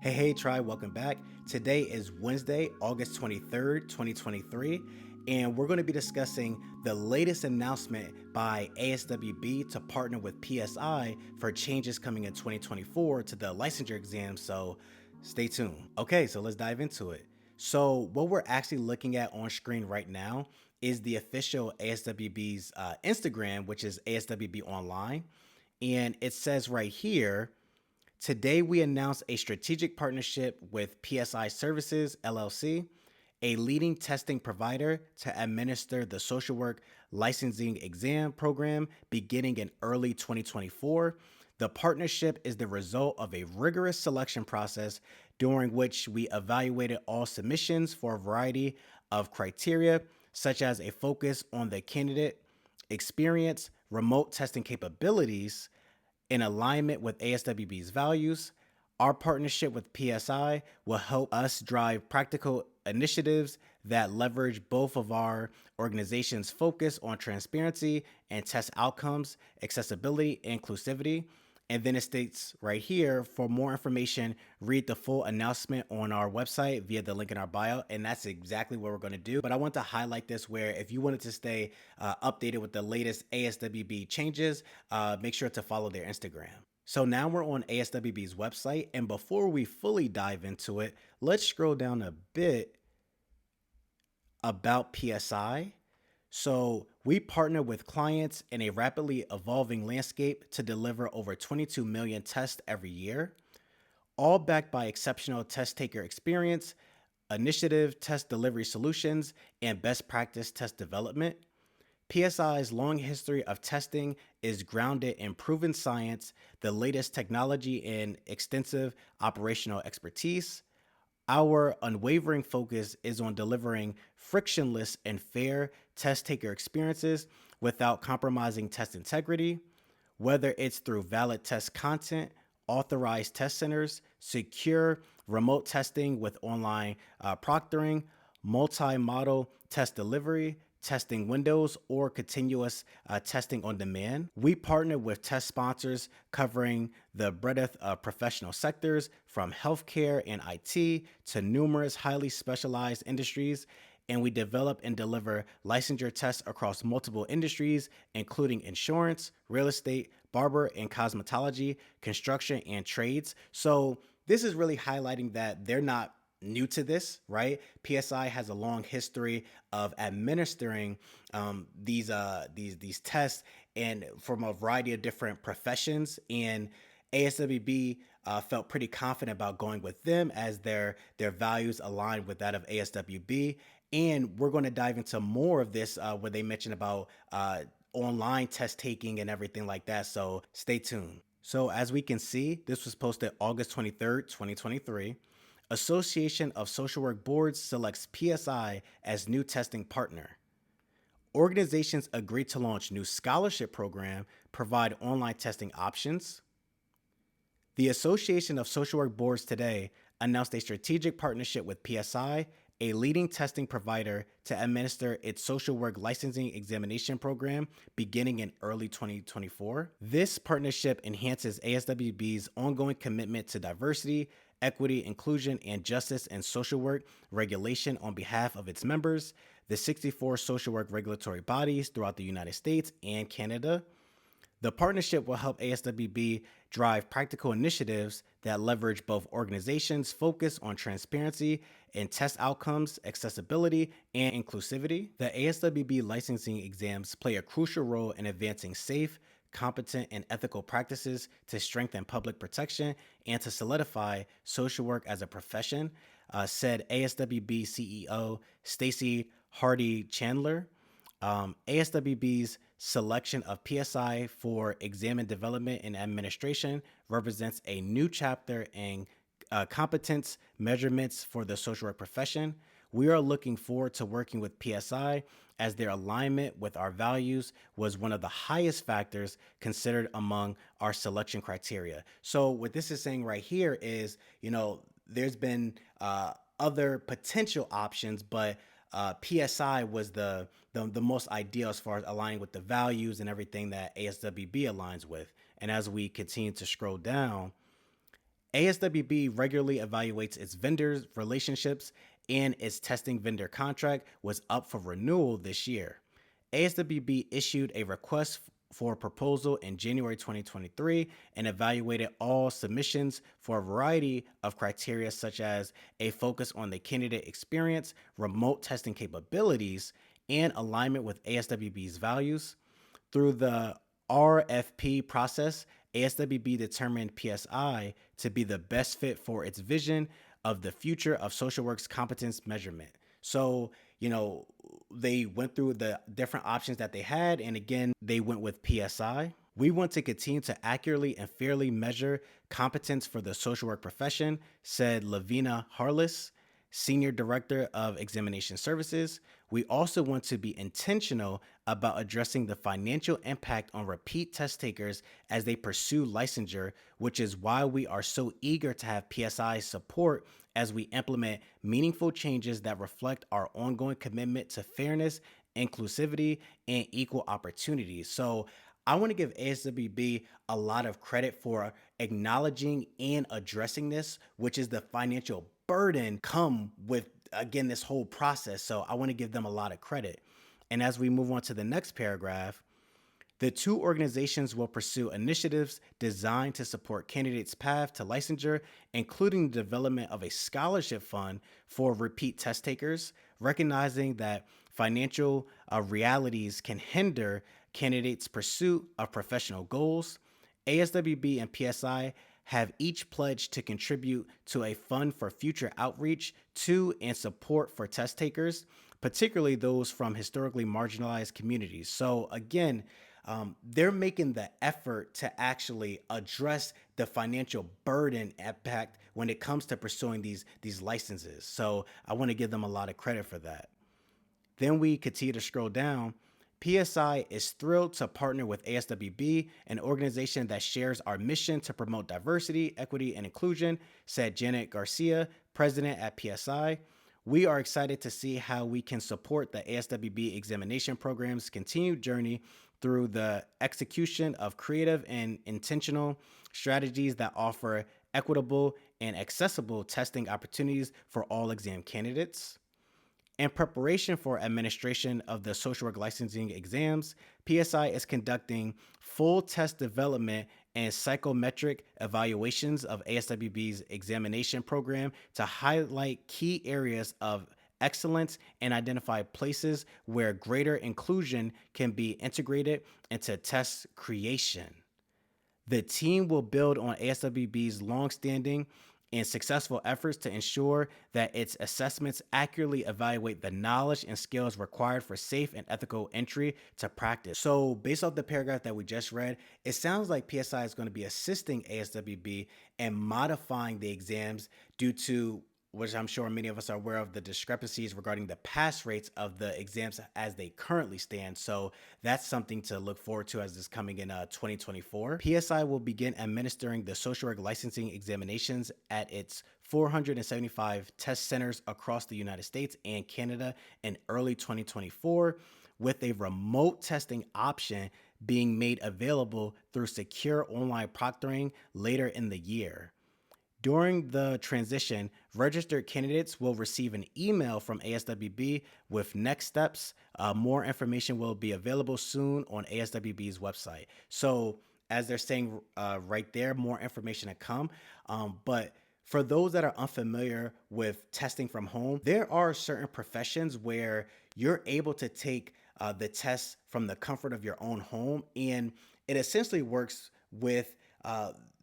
Hey, Tri, welcome back. Today is Wednesday, August 23rd, 2023, and we're going to be discussing the latest announcement by ASWB to partner with PSI for changes coming in 2024 to the licensure exam, so stay tuned. Okay, so let's dive into it. So, what we're actually looking at on screen right now is the official ASWB's Instagram, which is ASWB Online, and it says right here, today, we announced a strategic partnership with PSI Services, LLC, a leading testing provider, to administer the social work licensing exam program beginning in early 2024. The partnership is the result of a rigorous selection process during which we evaluated all submissions for a variety of criteria, such as a focus on the candidate experience, remote testing capabilities, in alignment with ASWB's values. Our partnership with PSI will help us drive practical initiatives that leverage both of our organization's focus on transparency and test outcomes, accessibility, and inclusivity. And then it states right here, for more information, read the full announcement on our website via the link in our bio. And that's exactly what we're going to do. But I want to highlight this where if you wanted to stay updated with the latest ASWB changes, make sure to follow their Instagram. So now we're on ASWB's website. And before we fully dive into it, let's scroll down a bit about PSI. So we partner with clients in a rapidly evolving landscape to deliver over 22 million tests every year, all backed by exceptional test taker experience, initiative test delivery solutions, and best practice test development. PSI's long history of testing is grounded in proven science, the latest technology, and extensive operational expertise. Our unwavering focus is on delivering frictionless and fair test taker experiences without compromising test integrity, whether it's through valid test content, authorized test centers, secure remote testing with online proctoring, multi-model test delivery, testing windows, or continuous testing on demand. We partner with test sponsors covering the breadth of professional sectors from healthcare and IT to numerous highly specialized industries. And we develop and deliver licensure tests across multiple industries, including insurance, real estate, barber and cosmetology, construction, and trades. So this is really highlighting that they're not new to this, right? PSI has a long history of administering these tests and from a variety of different professions. And ASWB felt pretty confident about going with them as their values align with that of ASWB. And we're going to dive into more of this where they mention about online test taking and everything like that. So stay tuned. So as we can see, this was posted August 23rd, 2023. Association of Social Work Boards selects PSI as new testing partner. Organizations agree to launch new scholarship program, provide online testing options. The Association of Social Work Boards today announced a strategic partnership with PSI, a leading testing provider, to administer its social work licensing examination program beginning in early 2024. This partnership enhances ASWB's ongoing commitment to diversity, equity, inclusion, and justice in social work regulation on behalf of its members, the 64 social work regulatory bodies throughout the United States and Canada. The partnership will help ASWB drive practical initiatives that leverage both organizations' focus on transparency and test outcomes, accessibility, and inclusivity. The ASWB licensing exams play a crucial role in advancing safe, competent, and ethical practices to strengthen public protection and to solidify social work as a profession, said ASWB CEO Stacy Hardy Chandler. ASWB's selection of PSI for exam and development and administration represents a new chapter in competence measurements for the social work profession. We are looking forward to working with PSI as their alignment with our values was one of the highest factors considered among our selection criteria. So what this is saying right here is, there's been other potential options, but PSI was the most ideal as far as aligning with the values and everything that ASWB aligns with. And as we continue to scroll down, ASWB regularly evaluates its vendors, relationships, and its testing vendor contract was up for renewal this year. ASWB issued a request for proposal in January 2023 and evaluated all submissions for a variety of criteria, such as a focus on the candidate experience, remote testing capabilities, and alignment with ASWB's values. Through the RFP process, ASWB determined PSI to be the best fit for its vision of the future of social work's competence measurement. So, they went through the different options that they had, and again, they went with PSI. We want to continue to accurately and fairly measure competence for the social work profession, said Lavina Harless, Senior Director of Examination Services. We also want to be intentional about addressing the financial impact on repeat test takers as they pursue licensure, which is why we are so eager to have PSI's support as we implement meaningful changes that reflect our ongoing commitment to fairness, inclusivity, and equal opportunities. So I want to give ASWB a lot of credit for acknowledging and addressing this, which is the financial burden come with, again, this whole process. So I want to give them a lot of credit. And as we move on to the next paragraph, the two organizations will pursue initiatives designed to support candidates' path to licensure, including the development of a scholarship fund for repeat test takers, recognizing that financial realities can hinder candidates' pursuit of professional goals. ASWB and PSI have each pledged to contribute to a fund for future outreach to and support for test takers, particularly those from historically marginalized communities. So again, they're making the effort to actually address the financial burden impact when it comes to pursuing these licenses. So I want to give them a lot of credit for that. Then we continue to scroll down. PSI is thrilled to partner with ASWB, an organization that shares our mission to promote diversity, equity, and inclusion, said Janet Garcia, president at PSI. We are excited to see how we can support the ASWB examination program's continued journey through the execution of creative and intentional strategies that offer equitable and accessible testing opportunities for all exam candidates. In preparation for administration of the social work licensing exams, PSI is conducting full test development and psychometric evaluations of ASWB's examination program to highlight key areas of excellence and identify places where greater inclusion can be integrated into test creation. The team will build on ASWB's longstanding and successful efforts to ensure that its assessments accurately evaluate the knowledge and skills required for safe and ethical entry to practice. So based off the paragraph that we just read, it sounds like PSI is going to be assisting ASWB in modifying the exams due to, which I'm sure many of us are aware of, the discrepancies regarding the pass rates of the exams as they currently stand. So that's something to look forward to as this coming in 2024. PSI will begin administering the social work licensing examinations at its 475 test centers across the United States and Canada in early 2024, with a remote testing option being made available through secure online proctoring later in the year. During the transition, registered candidates will receive an email from ASWB with next steps. More information will be available soon on ASWB's website. So as they're saying right there, more information to come. But for those that are unfamiliar with testing from home, there are certain professions where you're able to take the test from the comfort of your own home. And it essentially works with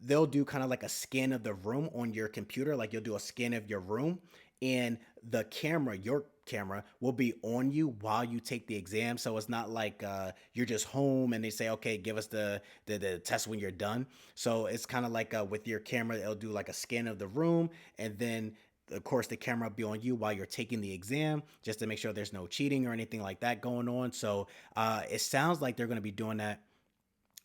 they'll do kind of like a scan of the room on your computer. Like you'll do a scan of your room and the camera, your camera, will be on you while you take the exam. So it's not like you're just home and they say, okay, give us the test when you're done. So it's kind of like with your camera, it'll do like a scan of the room, and then of course the camera will be on you while you're taking the exam, just to make sure there's no cheating or anything like that going on. So it sounds like they're going to be doing that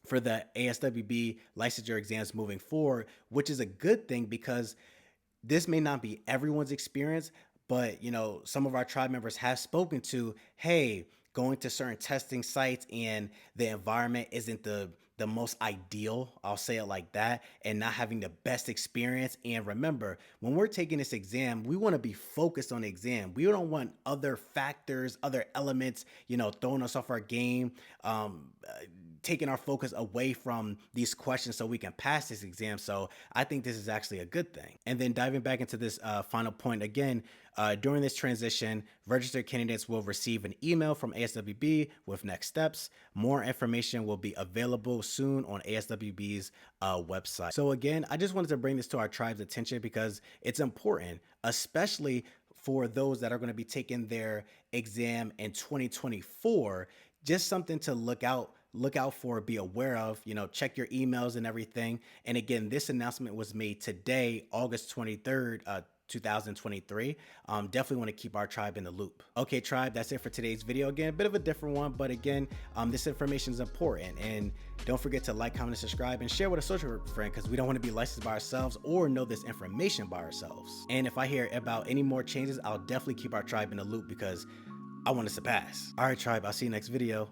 for the ASWB licensure exams moving forward, which is a good thing because this may not be everyone's experience, but some of our tribe members have spoken to, hey, going to certain testing sites and the environment isn't the the most ideal, I'll say it like that, and not having the best experience. And remember, when we're taking this exam, we want to be focused on the exam. We don't want other factors, other elements, throwing us off our game, taking our focus away from these questions so we can pass this exam. So I think this is actually a good thing. And then diving back into this final point again, during this transition, registered candidates will receive an email from ASWB with next steps. More information will be available soon on ASWB's website. So again, I just wanted to bring this to our tribe's attention because it's important, especially for those that are going to be taking their exam in 2024. Just something to look out for, be aware of, check your emails and everything. And again, this announcement was made today, August 23rd, 2023. Definitely want to keep our tribe in the loop. Okay, tribe, that's it for today's video. Again, a bit of a different one, but again, this information is important. And don't forget to like, comment, and subscribe, and share with a social friend, because we don't want to be licensed by ourselves or know this information by ourselves. And if I hear about any more changes, I'll definitely keep our tribe in the loop because I want us to pass. All right, tribe, I'll see you next video.